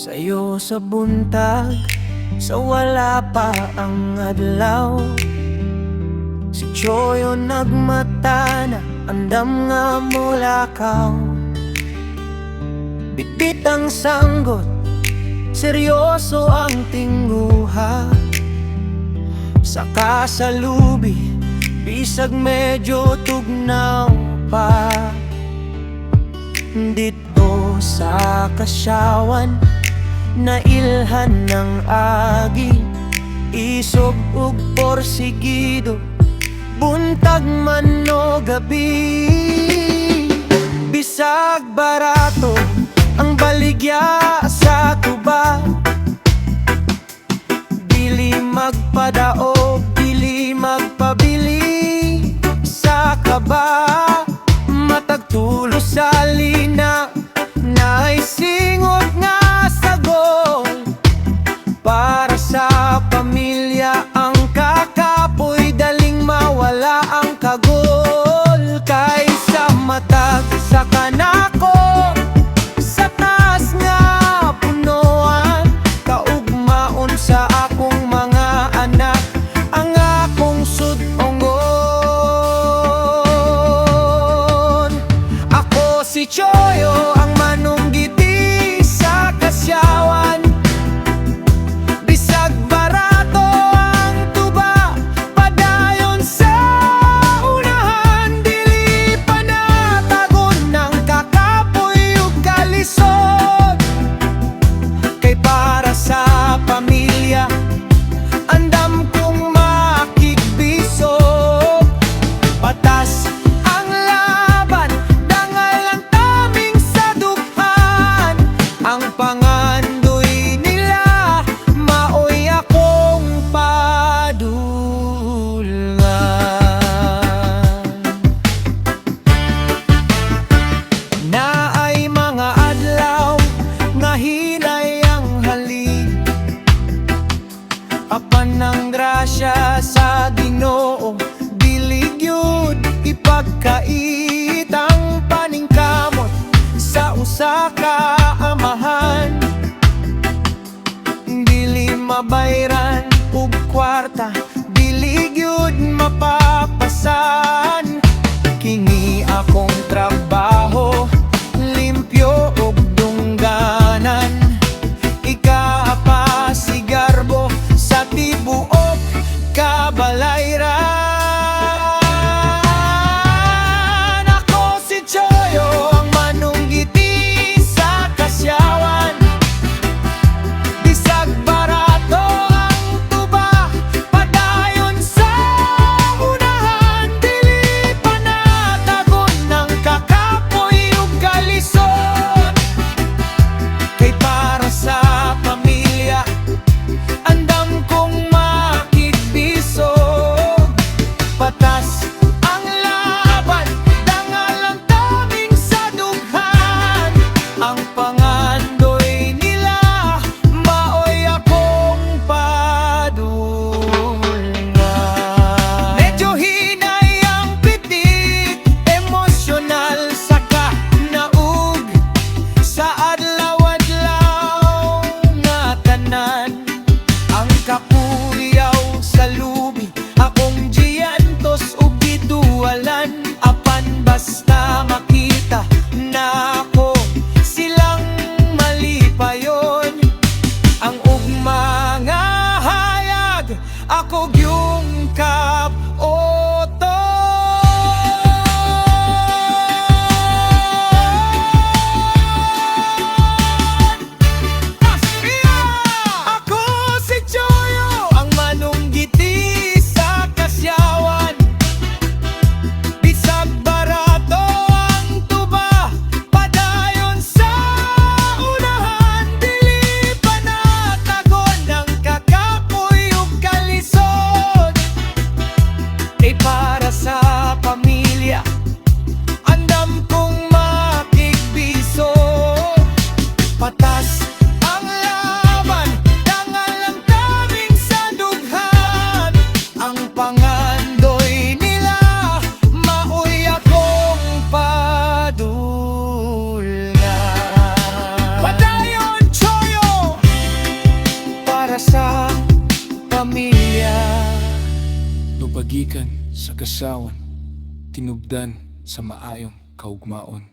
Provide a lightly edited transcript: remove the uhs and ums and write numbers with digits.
Sa'yo sa buntag, sa wala pa ang adlaw, si Choyo nagmata na, andam nga mulakaw. Bitbit ang sanggot, seryoso ang tinguha, sa kasalubi, bisag medyo tugnaw pa. Dito sa Kasyawan, nailhan ng agi, isog ug porsigido, buntag man o gabi. Bisag barato ang baligya sa tuba, dili magpadaog, dili magpabili sa kaba. Matag tulo sa lina, naisingot nga sagol, para sa pamilya ang kakapoy, daling mawala ang kagol. Kaysa matag sa kanako, sa taas nga punuan, kaugmaon sa akong mga anak, ang akong sudongon. Ako si Choyo, ang manunggiti sa Kasyawan. Bisag barato ang tuba, padayon sa unahan, dili panatagon ng kakapoy ug kalisod. Kay para sa pamilya, andam kong makigbisog. Patas ang laban, dangal ang taming sa dughan, ang pangandoy nila, maoy akong padulngan. Naay mga adlaw nga hinay ang halin, apan ang grasya sa Ginoo, dili gyud ipagkait ang paningkamot sa usa ka amahan. Dili mabayran ug kwarta, dili gyud mapapasan. Kini akong trabaho, limpyo ug dungganan, ikaapa si garbo sa tibuok kabalayran. Ako si Choyo, ang manunggiti sa Kasyawan. Bisag barato ang tuba, padayon sa unahan, dili panatagon ng kakapoy ug kalisod. Kay para sa pamilya, andam kong makigbisog. Patas ang laban, dangal ang taming sa dughan, ang pangandoy nila, maoy akong padulngan. Medyo hinay ang pitik, emosyonal sa kanaug, sa adlaw-adlaw nga tanan, ang kapuyaw sa lubi, akong giyantos ug giduwalan. Apan basta makita na ako, silang malipayon, ang ugma nga hayag, ako gyung kapoton. Ako si Choyo, ang Pagikan sa kasawan, tinubdan sa maayong kaugmaon.